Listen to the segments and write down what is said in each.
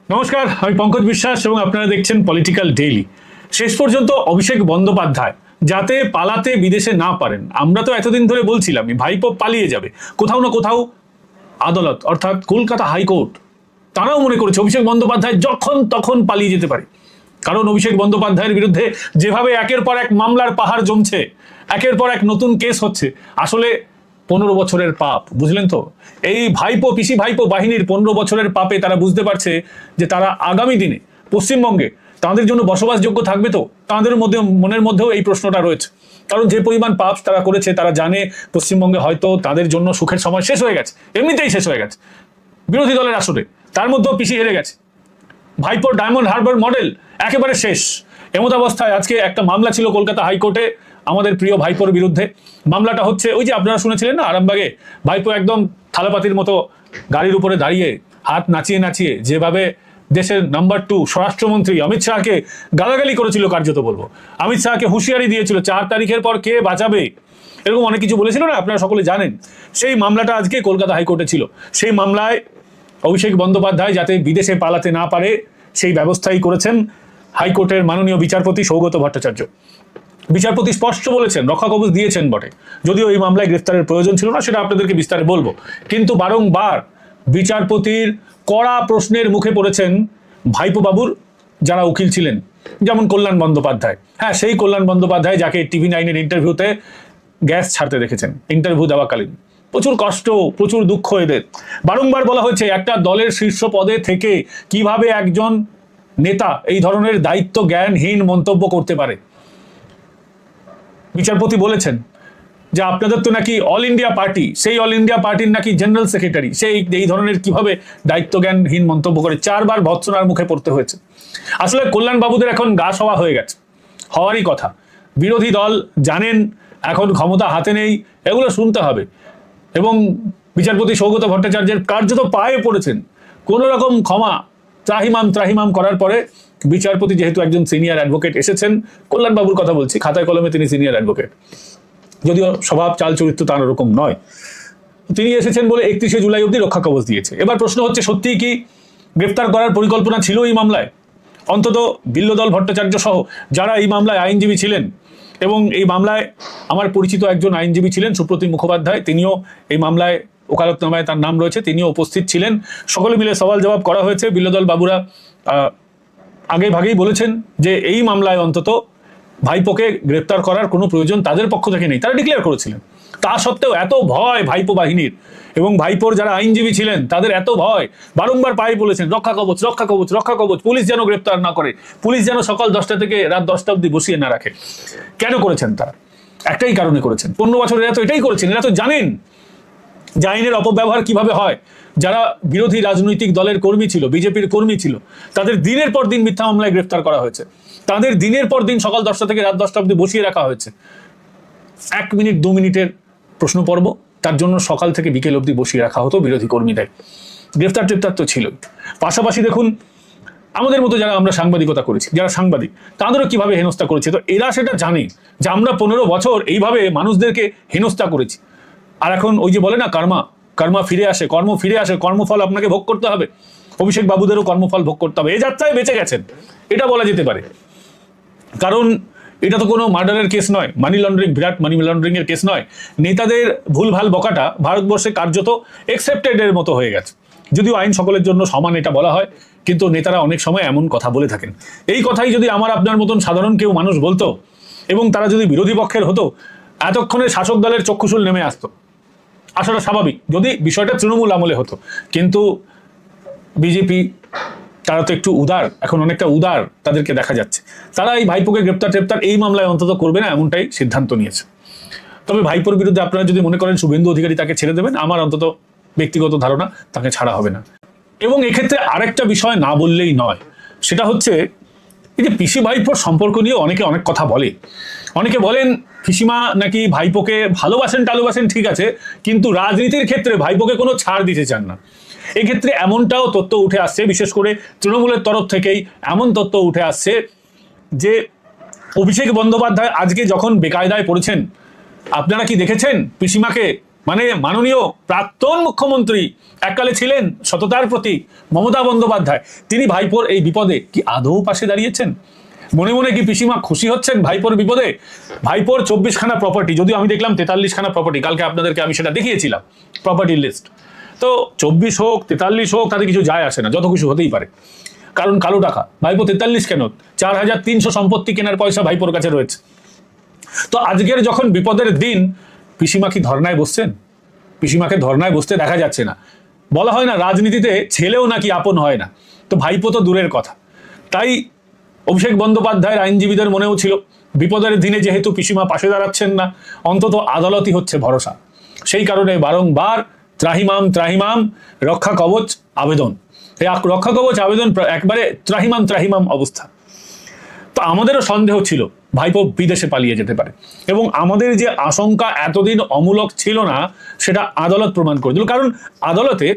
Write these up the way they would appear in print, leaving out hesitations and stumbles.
নমস্কার, আমি পঙ্কজ বিশ্বাস এবং আপনারা দেখছেন পলিটিক্যাল ডেইলি। শেষ পর্যন্ত অভিষেক বন্দ্যোপাধ্যায় যাতে পালাতে বিদেশে না পারেন, আমরা তো এতদিন ধরে বলছিলাম ভাইপো পালিয়ে যাবে কোথাও না কোথাও। আদালত অর্থাৎ কলকাতা হাইকোর্ট তারাও মনে করেছে অভিষেক বন্দ্যোপাধ্যায় যখন তখন পালিয়ে যেতে পারে। কারণ অভিষেক বন্দ্যোপাধ্যায়ের বিরুদ্ধে যেভাবে একের পর এক মামলার পাহাড় জমছে, একের পর এক নতুন কেস হচ্ছে, আসলে 15 বছরের পাপ, বুঝলেন তো? এই ভাইপো পিসি ভাইপো বাহিনীর 15 বছরের পাপে তারা বুঝতে পারছে যে তারা আগামী দিনে পশ্চিমবঙ্গে তাদের জন্য বসবাসযোগ্য থাকবে তো। তাদের মধ্যে মনের মধ্যেও এই প্রশ্নটা রয়েছে, কারণ যে পরিমাণ পাপ তারা করেছে তারা জানে পশ্চিমবঙ্গে হয়তো তাদের জন্য সুখের সময় শেষ হয়ে গেছে, এমনিতেই শেষ হয়ে গেছে বিরোধী দলের আসরে, তার মধ্যেও পিসি হেরে গেছে। ভাইপোর ডায়মন্ড হারবার মডেল একেবারে শেষ। এমত অবস্থায় আজকে একটা মামলা ছিল কলকাতা হাইকোর্টে আমাদের প্রিয় ভাইপোর বিরুদ্ধে। মামলাটা হচ্ছে ওই যে আপনারা শুনেছিলেন না, আরামবাগে ভাইপো একদম থালাপাতির মতো গাড়ির উপরে দাঁড়িয়ে হাত নাচিয়ে নাচিয়ে যেভাবে দেশের নাম্বার 2 স্বরাষ্ট্রমন্ত্রী অমিত শাহকে গালাগালি করেছিল, কার্যত বলবো অমিত শাহকে হুঁশিয়ারি দিয়েছিল 4 তারিখের পর কে বাঁচাবে, এরকম অনেক কিছু বলেছিল না, আপনারা সকলে জানেন। সেই মামলাটা আজকে কলকাতা হাইকোর্টে ছিল। সেই মামলায় অভিষেক বন্দ্যোপাধ্যায় যাতে বিদেশে পালাতে না পারে সেই ব্যবস্থাই করেছেন হাইকোর্টের মাননীয় বিচারপতি সৌগত ভট্টাচার্য। বিচারপতি স্পষ্ট বলেছেন, রক্ষা কবচ দিয়েছেন বটে, যদিও এই মামলায় গ্রেফতারের প্রয়োজন ছিল না, সেটা আপনাদেরকে বিস্তারে বলবো, কিন্তু বারংবার বিচারপতির কড়া প্রশ্নের মুখে পড়েছেন ভাইপো বাবুর যারা উকিল ছিলেন, যেমন কল্যাণ বন্দ্যোপাধ্যায়। হ্যাঁ, সেই কল্যাণ বন্দ্যোপাধ্যায় যাকে TV9-এর ইন্টারভিউতে গ্যাস ছাড়তে দেখেছেন ইন্টারভিউ দেওয়াকালীন। প্রচুর কষ্ট, প্রচুর দুঃখ এদের। বারংবার বলা হয়েছে একটা দলের শীর্ষ পদে থেকে কিভাবে একজন নেতা এই ধরনের দায়িত্ব জ্ঞানহীন মন্তব্য করতে পারে। বিচারপতি বলেছেন যে আপনাদের তো নাকি অল ইন্ডিয়া পার্টি, সেই অল ইন্ডিয়া পার্টির নাকি জেনারেল সেক্রেটারি, সেই এই ধরনের কিভাবে দায়িত্ব জ্ঞানহীন মন্তব্য করে। 4 বার ভৎসনার মুখে পড়তে হয়েছে। আসলে কল্যাণ বাবুদের এখন গা সওয়া হয়ে গেছে, হওয়ারই কথা। বিরোধী দল জানেন এখন ক্ষমতা হাতে নেই, এগুলো শুনতে হবে। এবং বিচারপতি সৌগত ভট্টাচার্যের কার্যত পায়ে পড়েছেন। কোন রকম ক্ষমা ত্রাহিমাম করার পরে বিচারপতি যেহেতু একজন সিনিয়র অ্যাডভোকেট এসেছেন, কল্যাণবাবুর কথা বলছি, খাতায় কলমে তিনি সিনিয়র অ্যাডভোকেট, যদিও স্বভাব চাল চরিত্র তার ওরকম নয়, তিনি এসেছেন বলে 31শে জুলাই অবধি রক্ষা কবচ দিয়েছে। এবার প্রশ্ন হচ্ছে, সত্যিই কি গ্রেফতার করার পরিকল্পনা ছিল এই মামলায়? অন্তত বিল্লদল ভট্টাচার্য সহ যারা এই মামলায় আইনজীবী ছিলেন, এবং এই মামলায় আমার পরিচিত একজন আইনজীবী ছিলেন সুপ্রতিম মুখোপাধ্যায়, তিনিও এই মামলায় ওকালতনামায় তার নাম রয়েছে, তিনিও উপস্থিত ছিলেন। সকলে মিলে সওয়াল জবাব করা হয়েছে। বিল্লদল বাবুরা আগে ভাগেই বলেছেন যে এই মামলায় অন্তত ভাইপোকে গ্রেপ্তার করার কোনো প্রয়োজন তাদের পক্ষ থেকে নেই, তারা ডিক্লেয়ার করেছিলেন। তা সত্ত্বেও এত ভয় ভাইপো বাহিনীর, এবং ভাইপোর যারা আইনজীবী ছিলেন তাদের এত ভয়, বারংবার পায়ে বলেছেন রক্ষা কবচ রক্ষা কবচ রক্ষা কবচ, পুলিশ যেন গ্রেপ্তার না করে, পুলিশ যেন সকাল 10টা থেকে রাত 10টা অব্দি বসিয়ে না রাখে। কেন করেছেন তারা? একটাই কারণে করেছেন, 15 বছর এরা তো এটাই করেছেন। এরা তো জানেন যে আইনের অপব্যবহার কিভাবে হয়। যারা বিরোধী রাজনৈতিক দলের কর্মী ছিল, বিজেপির কর্মী ছিল, তাদের দিনের পর দিন মিথ্যা মামলায় গ্রেফতার করা হয়েছে, তাদের দিনের পর দিন সকাল 10টা থেকে রাত 10টা অব্দি বসিয়ে রাখা হয়েছে। 1 মিনিট 2 মিনিটের প্রশ্ন পর্ব, তার জন্য সকাল থেকে বিকেল অব্দি বসিয়ে রাখা হতো বিরোধী কর্মীদের। গ্রেফতার তো ছিল। পাশাপাশি দেখুন আমাদের মতো যারা আমরা সাংবাদিকতা করেছি, যারা সাংবাদিক, তাদেরও কিভাবে হেনস্থা করেছে। তো এরা সেটা জানে যে আমরা 15 বছর এইভাবে মানুষদেরকে হেনস্থা করেছি। আর এখন ওই যে বলে না, কর্মা ফিরে আসে, কর্ম ফিরে আসে, কর্মফল আপনাকে ভোগ করতে হবে। অভিষেক বাবুদেরও কর্মফল ভোগ করতে হবে। এই যাত্রায় বেঁচে গেছেন, এটা বলা যেতে পারে। কারণ এটা তো কোনো মার্ডারের কেস নয়, মানি লন্ডারিং, বিরাট মানি লন্ডারিং এর কেস নয়। নেতাদের ভুলভাল বকাটা ভারতবর্ষে কার্যত একসেপ্টেড এর মতো হয়ে গেছে। যদিও আইন সকলের জন্য সমান এটা বলা হয়, কিন্তু নেতারা অনেক সময় এমন কথা বলে থাকেন। এই কথাই যদি আমার আপনার মতন সাধারণ কেউ মানুষ বলতো, এবং তারা যদি বিরোধী পক্ষের হতো, এতক্ষণে শাসক দলের চক্ষুশূল নেমে আসতো, আসাটা স্বাভাবিক যদি বিষয়টা তৃণমূল আমলে হতো। কিন্তু বিজেপি তারা তো একটু উদার, এখন অনেকটা উদার তাদেরকে দেখা যাচ্ছে। তারা এই ভাইপোকে গ্রেপ্তার এই মামলায় অন্তত করবে না, এমনটাই সিদ্ধান্ত নিয়েছে। তবে ভাইপোর বিরুদ্ধে আপনারা যদি মনে করেন শুভেন্দু অধিকারী তাকে ছেড়ে দেবেন, আমার অন্তত ব্যক্তিগত ধারণা তাকে ছাড়া হবে না। এবং এক্ষেত্রে আরেকটা বিষয় না বললেই নয়, সেটা হচ্ছে এই যে পিসি ভাইপোর সম্পর্ক নিয়ে অনেকে অনেক কথা বলে। অনেকে বলেন পিসিমা নাকি ভাইপোকে ভালোবাসেন ঠিক আছে, কিন্তু রাজনীতির ক্ষেত্রে ভাইপোকে কোনো ছাড় দিতে চান না। এক্ষেত্রে এমনটাও তথ্য উঠে আসছে, বিশেষ করে তৃণমূলের তরফ থেকেই এমন তথ্য উঠে আসছে যে অভিষেক বন্দ্যোপাধ্যায় আজকে যখন বেকায়দায় পড়েছেন, আপনারা কি দেখেছেন পিসিমাকে মানে মাননীয় প্রাক্তন মুখ্যমন্ত্রী এককালে ছিলেন সততার প্রতীক মমতা বন্দ্যোপাধ্যায়, তিনি ভাইপোর এই বিপদে কি আদৌ পাশে দাঁড়িয়েছেন? মনে মনে কি পিসিমা খুশি হচ্ছেন ভাইপোর বিপদে? ভাইপোর 24খানা প্রপার্টি, যদিও আমি দেখলাম 43খানা প্রপার্টি, কালকে আপনাদেরকে আমি সেটা দেখিয়েছিলাম প্রপার্টি লিস্ট। তো 24 হোক 43 হোক তাতে কিছু যায় আসে না, যত কিছু হতেই পারে, কারণ কালো টাকা। ভাইপো 43 কেন, 4300 সম্পত্তি কেনার পয়সা ভাইপোর কাছে রয়েছে। তো আজকের যখন বিপদের দিন, পিসিমা কি ধর্নায় বসছেন? পিসিমাকে ধর্নায় বসতে দেখা যাচ্ছে না। বলা হয় না রাজনীতিতে ছেলেও নাকি আপন হয় না, তো ভাইপো তো দূরের কথা। তাই অভিষেক বন্দ্যোপাধ্যায়ের আইনজীবীদের মনেও ছিল বিপদের দিনে যেহেতু পিসিমা পাশে দাঁড়াচ্ছেন না, অন্তত আদালতই হচ্ছে ভরসা। সেই কারণে বারংবার ত্রাহিমাম ত্রাহিমাম রক্ষা কবচ আবেদন, এই রক্ষা কবচ আবেদন একবারে ত্রাহিমাম ত্রাহিমাম অবস্থা। তো আমাদেরও সন্দেহ ছিল ভাইপো বিদেশে পালিয়ে যেতে পারে, এবং আমাদের যে আশঙ্কা এতদিন অমূলক ছিল না সেটা আদালত প্রমাণ করে দিল। কারণ আদালতে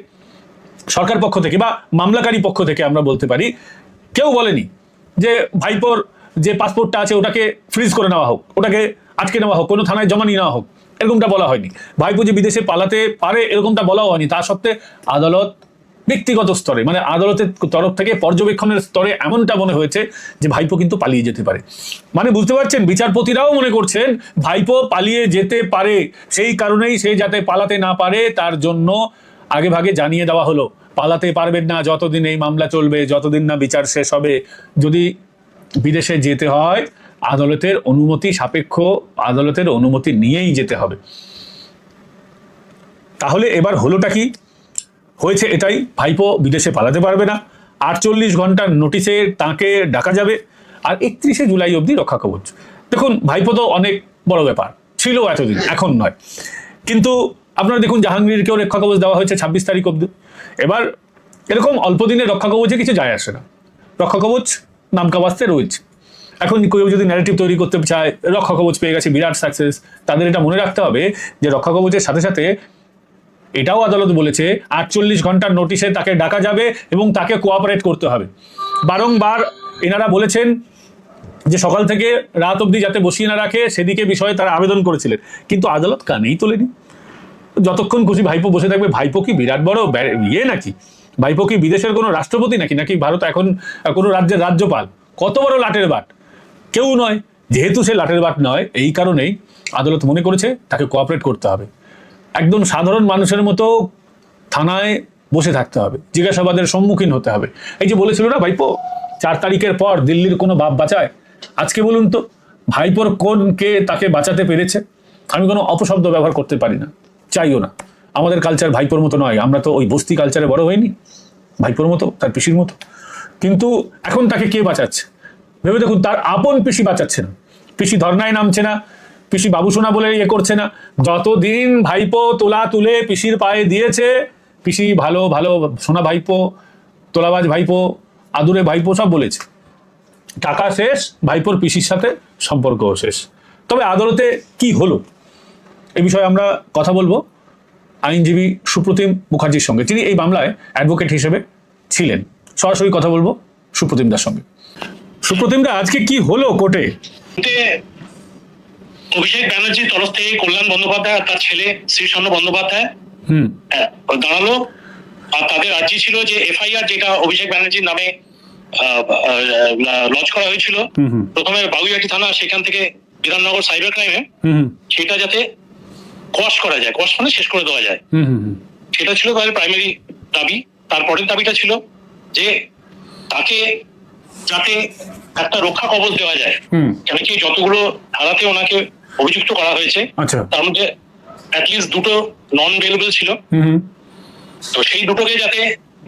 সরকার পক্ষ থেকে বা মামলাকারী পক্ষ থেকে আমরা বলতে পারি, কেউ বলেনি যে ভাইপোর যে পাসপোর্টটা আছে ওটাকে ফ্রিজ করে নেওয়া হোক, ওটাকে আটকে নেওয়া হোক, কোনো থানায় জমা নিয়ে নেওয়া হোক, এরকমটা বলা হয়নি। ভাইপো যে বিদেশে পালাতে পারে এরকমটা বলাও হয়নি। তা সত্ত্বে আদালত ব্যক্তিগত স্তরে, মানে আদালতের তরফ থেকে পর্যবেক্ষণের স্তরে এমনটা মনে হয়েছে যে ভাইপো কিন্তু পালিয়ে যেতে পারে। মানে বুঝতে পারছেন, বিচারপতিরাও মনে করছেন ভাইপো পালিয়ে যেতে পারে, সেই কারণেই সে যাতে পালাতে না পারে তার জন্য আগে ভাগে জানিয়ে দেওয়া হলো পালাতে পারবেন না যতদিন এই মামলা চলবে, যতদিন না বিচার শেষ হবে। যদি বিদেশে যেতে হয় আদালতের অনুমতি সাপেক্ষ, আদালতের অনুমতি নিয়েই যেতে হবে। তাহলে এবার হলোটা কি হয়েছে? এটাই, ভাইপো বিদেশে পালাতে পারবে না, 48 ঘন্টার নোটিশে তাকে ডাকা যাবে, আর 31শে জুলাই অবধি রক্ষা কবচ। দেখুন ভাইপো তো অনেক বড় ব্যাপার ছিল এতদিন, এখন নয়। কিন্তু আপনারা দেখুন জাহাঙ্গীরকেও রক্ষা কবচ দেওয়া হয়েছে 26 তারিখ অবধি। এবার এরকম অল্প দিনে রক্ষা কবচে কিছু যায় আসে না, রক্ষা কবচ নামকা বাস্তে রয়েছে। এখন কেউ যদি ন্যারেটিভ তৈরি করতে চায় রক্ষা কবচ পেয়ে গেছে বিরাট সাকসেস, তাদের এটা মনে রাখতে হবে যে রক্ষা কবচের সাথে সাথে এটাও আদালত বলেছে 48 ঘন্টার নোটিশে তাকে ডাকা যাবে এবং তাকে কোঅপারেট করতে হবে। বারংবার এনারা বলেছেন যে সকাল থেকে রাত অবধি যাতে বসিয়ে না রাখে সেদিকে বিষয়ে তারা আবেদন করেছিলেন, কিন্তু আদালত কানেই তোলেনি। যতক্ষণ খুশি ভাইপো বসে থাকবে। ভাইপো কি বিরাট বড় ইয়ে নাকি? ভাইপো কি বিদেশের কোনো রাষ্ট্রপতি নাকি? নাকি ভারত এখন কোনো রাজ্যের রাজ্যপাল? কত বড় লাটের বাট? কেউ নয়। যেহেতু সে লাটের বাট নয়, এই কারণেই আদালত মনে করেছে তাকে কোঅপারেট করতে হবে, একদম সাধারণ মানুষের মতো থানায় বসে থাকতে হবে, জিজ্ঞাসাবাদের সম্মুখীন হতে হবে। এই যে বলেছিল না ভাইপো 4 তারিখের পর দিল্লির কোনো বাপ বাঁচায়, আজকে বলুন তো ভাইপোর কোন কে তাকে বাঁচাতে পেরেছে? আমি কোনো অপশব্দ ব্যবহার করতে পারি না, চাইও না। আমাদের কালচার ভাইপোর মতো নয়, আমরা তো ওই বস্তি কালচারে বড় হইনি, ভাইপোর মতো তার পিসির মতো। কিন্তু এখন তাকে কে বাঁচাচ্ছে ভেবে দেখুন, তার আপন পিসি বাঁচাচ্ছে না, পিসি ধর্নায় নামছে না, পিসি বাবুসোনা বলে ইয়ে করছে না। যতদিন ভাইপো তোলা তুলে পিসির পায়ে দিয়েছে, পিসি ভালো ভালো সোনা ভাইপো, তোলাবাজ ভাইপো, আদুরে ভাইপো সব বলেছে, টাকা শেষ, ভাইপোর পিসির সাথে সম্পর্কও শেষ। তবে আদালতে কি হলো এ বিষয়ে আমরা কথা বলবো আইনজীবী সুপ্রতিম মুখার্জির সঙ্গে, যিনি এই মামলায় অ্যাডভোকেট হিসেবে ছিলেন। সরাসরি কথা বলবো সুপ্রতিম দার সঙ্গে। সুপ্রতিম দা, আজকে কি হলো কোর্টে? অভিষেক ব্যানার্জির তরফ থেকে কল্যাণ বন্দ্যোপাধ্যায় আর তার ছেলে শ্রীচন্দ্র বন্দ্যোপাধ্যায় দাঁড়ালো, আর তাদের আর্জি ছিল যে এফআইআর যেটা অভিষেক ব্যানার্জির নামে লঞ্চ করা হয়েছিল প্রথমে বাগুইয়াটি থানা, সেখান থেকে বিধাননগর সাইবার ক্রাইমে, সেটা যাতে কোয়াশ করা যায়, কোয়াশ মানে শেষ করে দেওয়া যায়, সেটা ছিল তাদের প্রাইমারি দাবি। তারপরের দাবিটা ছিল যে তাকে যাতে একটা রক্ষা কবচ দেওয়া যায়, কেন কি যতগুলো ধারাতে ওনাকে অভিযুক্ত করা হয়েছে তার মধ্যে অ্যাটলিস্ট 2টো নন বেলেবল ছিল, তো সেই দুটোকে যাতে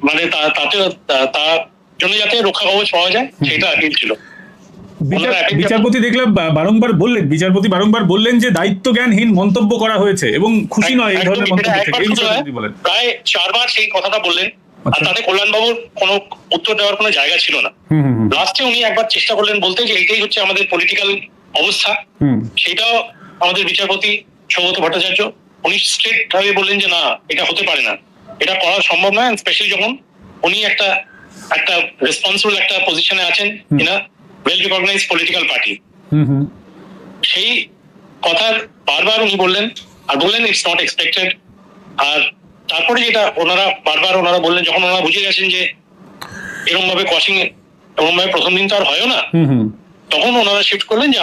মানে তাতে তার জন্য যাতে রক্ষা কবচ পাওয়া যায় সেটা আপিল ছিল। বিচারপতি দেখলাম বারংবার বললেন, বিচারপতি বারংবার বললেন যে দায়িত্ব জ্ঞানহীন মন্তব্য করা হয়েছে এবং খুশি নয় এই ধরনের মন্তব্য থেকে। প্রায় 4 বার সেই কথাটা বললেন, আর তাতে কল্যাণবাবুর কোনো উত্তর দেওয়ার কোনো জায়গা ছিল না। লাস্টে উনি একবার চেষ্টা করলেন বলতে যে এটাই হচ্ছে আমাদের পলিটিক্যাল অবস্থা, সেটাও আমাদের বিচারপতি সৌগত ভট্টাচার্য উনি স্ট্রেট ভাবে বললেন যে না, এটা হতে পারে না, এটা করা সম্ভব নয়, স্পেশালি যখন উনি একটা রেসপন্সিবল একটা পজিশনে আছেন কিনা ওয়েল রিকগনাইজড পলিটিক্যাল পার্টি। সেই কথার বারবার উনি বললেন, আর বললেন ইটস নট এক্সপেক্টেড। আর তারপরে যেটা ওনারা বললেন, যখন ওনারা বুঝে গেছেন যে এরকম ভাবে কসিং এরকম ভাবে প্রথম দিন তো আর হয়ও না, তখন ওনারা শিফট করলেন যে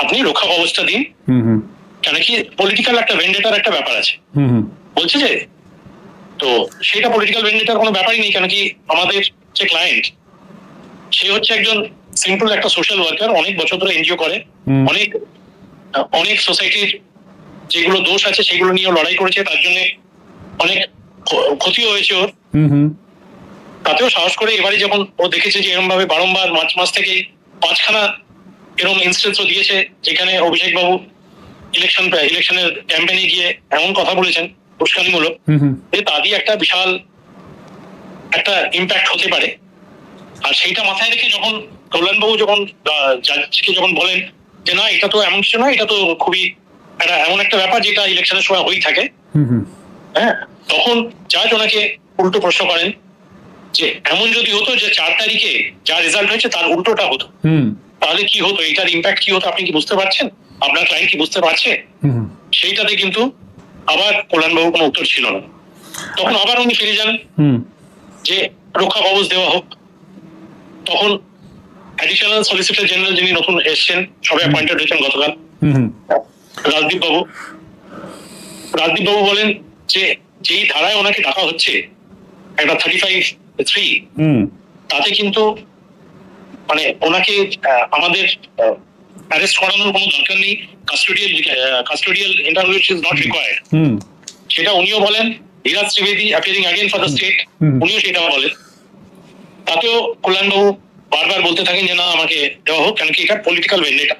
আপনি রক্ষা কবচটা দিন, কেন কি পলিটিক্যাল একটা ভেন্ডেটার একটা ব্যাপার আছে। বলছে যে তো সেটা পলিটিক্যাল ভেন্ডেটার কোনো ব্যাপারই নেই, কেন কি আমাদের যে ক্লায়েন্ট সে হচ্ছে একজন সিম্পল একটা সোশ্যাল ওয়ার্কার, অনেক বছর ধরে এনজিও করে, অনেক সোসাইটির যেগুলো দোষ আছে সেগুলো নিয়ে লড়াই করেছে, তার জন্য অনেক ক্ষতিও হয়েছে ওর। তাতেও সাহস করে এবারে যখন ও দেখেছে যে এরকম ভাবে বারংবার মার্চ মাস থেকে 5খানা এরকম ইনস্টেন্সও দিয়েছে যেখানে অভিষেক বাবু ইলেকশনের ক্যাম্পেইনে গিয়ে এমন কথা বলেছেন উস্কানিমূলক, যে তা দিয়ে একটা বিশাল একটা ইম্প্যাক্ট হতে পারে। আর সেইটা মাথায় রেখে যখন কল্যাণবাবু যখন জাজকে যখন বলেন যে না এটা তো এমন কিছু নয়, এটা তো খুবই এমন একটা ব্যাপার যেটা ইলেকশনের সময় হয়েই থাকে, হ্যাঁ, তখন জাজ ওনাকে উল্টো প্রশ্ন করেন যে এমন যদি হতো যে 4 তারিখে যা রেজাল্ট হয়েছে তার উল্টোটা হতো, তাহলে কি হতো, এটার ইম্প্যাক্ট কি হতো, আপনি কি বুঝতে পারছেন, আপনার ক্লায়েন্ট কি বুঝতে পারছে? সেইটাতে কিন্তু আবার কল্যাণবাবু কোনো উত্তর ছিল না। তখন আবার উনি ফিরে যান যে রক্ষা কবচ দেওয়া হোক। তখন অ্যাডিশনাল সলিসিটর জেনারেল যিনি নতুন এসছেন, সবে অ্যাপয়েন্টেড হয়েছেন গতকাল, রাজদীপ বাবু বলেন যে যেই ধারায় ওনাকে ডাকা হচ্ছে একটা 35(3) তাতে কিন্তু মানে ওনাকে আমাদের অ্যারেস্ট করানোর কোনো দরকার নেই, custodial interview is not required, সেটা উনিও বলেন। Dhiraj Trivedi appearing again for the state, উনিও সেটা বলেন। তাতেও কল্যাণবাবু বারবার বলতে থাকেন যে না আমাকে দেওয়া হোক, কেন কি এটা পলিটিক্যাল ভেন্ডেটা।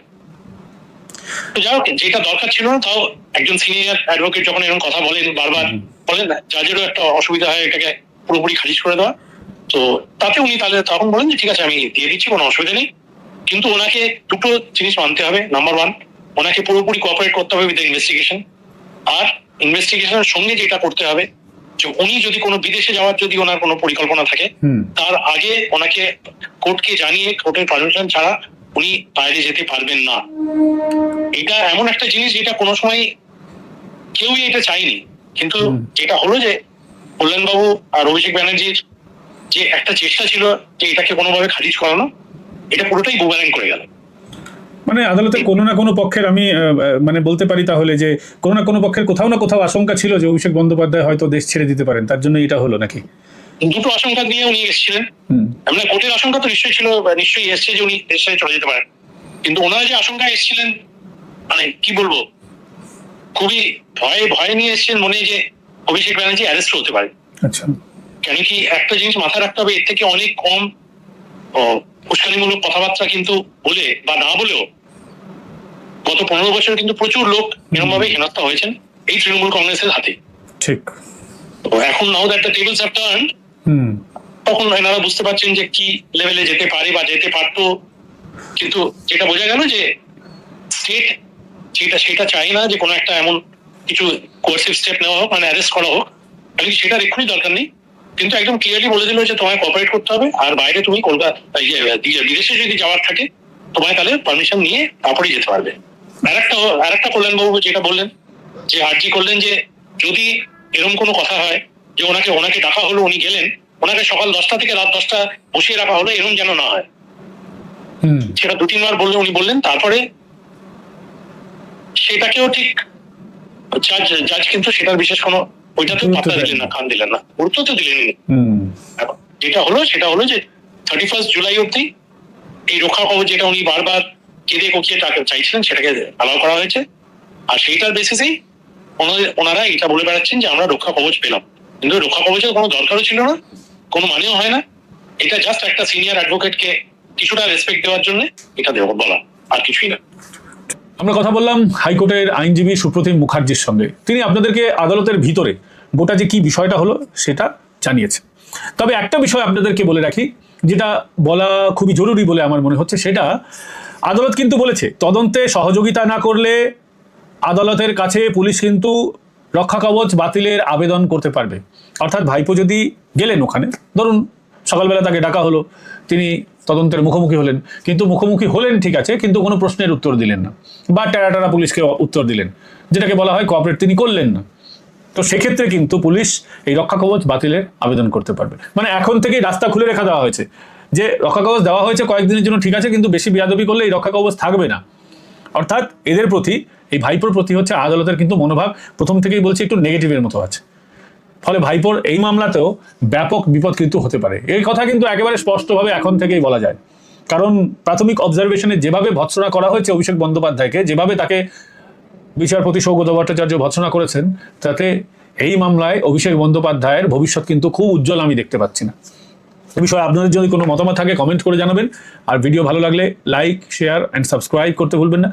তো যাই হোক, যেটা দরকার ছিল না, তাও একজন সিনিয়র অ্যাডভোকেট যখন এরকম কথা বলেন বারবার বলেন, জাজেরও একটা অসুবিধা হয় এটাকে পুরোপুরি খারিজ করে দেওয়া। তো তাতে উনি তাহলে তখন বলেন যে ঠিক আছে আমি দিয়ে দিচ্ছি, কোনো অসুবিধা নেই, কিন্তু ওনাকে দুটো জিনিস মানতে হবে। নাম্বার 1, ওনাকে পুরোপুরি কোঅপারেট করতে হবে উইথ ইনভেস্টিগেশন। আর ইনভেস্টিগেশনের সঙ্গে যেটা করতে হবে যে উনি যদি কোনো বিদেশে যাওয়ার যদি ওনার কোনো পরিকল্পনা থাকে, তার আগে ওনাকে কোর্টকে জানিয়ে কোর্টের পারমিশন ছাড়া উনি বাইরে যেতে পারবেন না। এটা এমন একটা জিনিস যেটা কোনো সময় কেউই এটা চায়নি, কিন্তু যেটা হলো যে কল্যাণবাবু আর অভিষেক ব্যানার্জির যে একটা চেষ্টা ছিল যে এটাকে কোনোভাবে খারিজ করানো, এটা পুরোটাই বুমেরাং করে গেল। মানে আদালতে কোনো না কোনো পক্ষের আমি মানে বলতে পারি তাহলে যে কোনো না কোনো পক্ষের কোথাও না কোথাও আশঙ্কা ছিল যে অভিষেক বন্দ্যোপাধ্যায় হয়তো দেশ ছেড়ে দিতে পারেন, তার জন্য এটা হলো নাকি? দুটো আশঙ্কা নিয়ে উনি এসেছিলেন। মানে কোর্টের আশঙ্কা তো নিশ্চয়ই ছিল, নিশ্চয়ই এসছে যে উনি দেশ ছেড়ে চলে যেতে পারেন, কিন্তু ওনারা যে আশঙ্কা এসেছিলেন মানে কি বলবো, খুবই ভয়ে নিয়ে এসেছিলেন মনে যে অভিষেক ব্যানার্জি অ্যারেস্ট হতে পারে। আচ্ছা, কেন কি একটা জিনিস মাথায় রাখতে হবে, এর থেকে অনেক কম উস্কানিমূলক কথাবার্তা কিন্তু বলে বা না বলেও গত 15 বছর কিন্তু প্রচুর লোক এরকম ভাবে হেনস্থা হয়েছেন এই তৃণমূল কংগ্রেসের হাতে। ঠিক। তো এখন now that the tables have turned, তখন এনারা বুঝতে পারছেন যে কি লেভেলে যেতে পারে বা যেতে পারতো। কিন্তু যেটা বোঝা গেল যে স্টেট সেটা চাই না যে কোনো একটা এমন কিছু কোয়ার্সিভ স্টেপ নেওয়া হোক, মানে অ্যারেস্ট করা হোক, কারণ সেটার এক্ষুনি দরকার নেই। কিন্তু একদম ক্লিয়ারলি বলে দিল যে তোমায় কোঅপারেট করতে হবে, আর বাইরে তুমি কলকাতা বিদেশে যদি যাওয়ার থাকে তোমায় তাহলে পারমিশন নিয়ে তারপরেই যেতে পারবে। আরেকটা কল্যাণবাবু যেটা বললেন যে আর্জি করলেন যে যদি এরকম কোনো কথা হয় যে ওনাকে ডাকা হলো, উনি গেলেন, ওনাকে সকাল 10টা থেকে রাত 10টা বসিয়ে রাখা হলো, এরকম যেন না হয়। সেটা 2-3 বার উনি বললেন। তারপরে সেটাকেও ঠিক জাজ কিন্তু সেটার বিশেষ কোনো ওইটাতে পাত্তা দিলেন না, কান দিলেন না, গুরুত্ব তো দিলেনই। যেটা হলো যে 31 জুলাই অব্দি এই রক্ষা কবচ যেটা উনি বারবার কেঁদে কোকিয়ে টাকা চাইছিলেন সেটাকে অ্যালাউ করা হয়েছে। আর সেইটার বেসিসেই ওনারা এটা বলে বেড়াচ্ছেন যে আমরা রক্ষা কবচ পেলাম, কিন্তু রক্ষা কবচের কোনো দরকারও ছিল না, কোনো মানেও হয় না। এটা জাস্ট একটা সিনিয়র অ্যাডভোকেটকে কিছুটা রেসপেক্ট দেওয়ার জন্য এটা বলা, আর কিছুই না। আমরা কথা বললাম হাইকোর্টের আইনজীবী সুপ্রতিম মুখার্জির সঙ্গে। তিনি আপনাদেরকে আদালতের ভিতরে গোটা যে কি বিষয়টা হলো সেটা জানিয়েছে। তবে একটা বিষয় আপনাদেরকে বলে রাখি, যেটা বলা খুবই জরুরি বলে আমার মনে হচ্ছে, সেটা আদালত কিন্তু বলেছে তদন্তে সহযোগিতা না করলে আদালতের কাছে পুলিশ কিন্তু রক্ষা কবচ বাতিলের আবেদন করতে পারবে। অর্থাৎ ভাইপো যদি গেলেন ওখানে, ধরুন সকালবেলা তাকে ডাকা হলো, তিনি তদন্তের মুখোমুখি হলেন, কিন্তু মুখোমুখি হলেন ঠিক আছে, কিন্তু কোনো প্রশ্নের উত্তর দিলেন না, বা টেরা পুলিশকে উত্তর দিলেন, যেটাকে বলা হয় কোঅপারেট তিনি করলেন না। তো সেক্ষেত্রে কিন্তু পুলিশ এই রক্ষা কবচ বাতিলের আবেদন করতে পারবে। মানে এখন থেকেই রাস্তা খুলে রেখা দেওয়া হয়েছে যে রক্ষা কবচ দেওয়া হয়েছে কয়েকদিনের জন্য ঠিক আছে, কিন্তু বেশি বেয়াদবি করলে এই রক্ষা কবচ থাকবে না। অর্থাৎ এদের প্রতি, এই ভাইপোর প্রতি হচ্ছে আদালতের কিন্তু মনোভাব প্রথম থেকেই বলছে একটু নেগেটিভের মতো আছে। ফলে ভাইপোর এই মামলাতেও ব্যাপক বিপদ কিন্তু হতে পারে, এই কথা কিন্তু একেবারে স্পষ্টভাবে এখন থেকেই বলা যায়। কারণ প্রাথমিক অবজারভেশনে যেভাবে ভৎসনা করা হয়েছে অভিষেক বন্দ্যোপাধ্যায়কে, যেভাবে তাকে বিচারপতি সৌগত ভট্টাচার্য ভৎসনা করেছেন, তাতে এই মামলায় অভিষেক বন্দ্যোপাধ্যায়ের ভবিষ্যৎ কিন্তু খুব উজ্জ্বল আমি দেখতে পাচ্ছি না। এ বিষয়ে আপনাদের যদি কোনো মতামত থাকে কমেন্ট করে জানাবেন, আর ভিডিও ভালো লাগলে লাইক, শেয়ার অ্যান্ড সাবস্ক্রাইব করতে ভুলবেন না।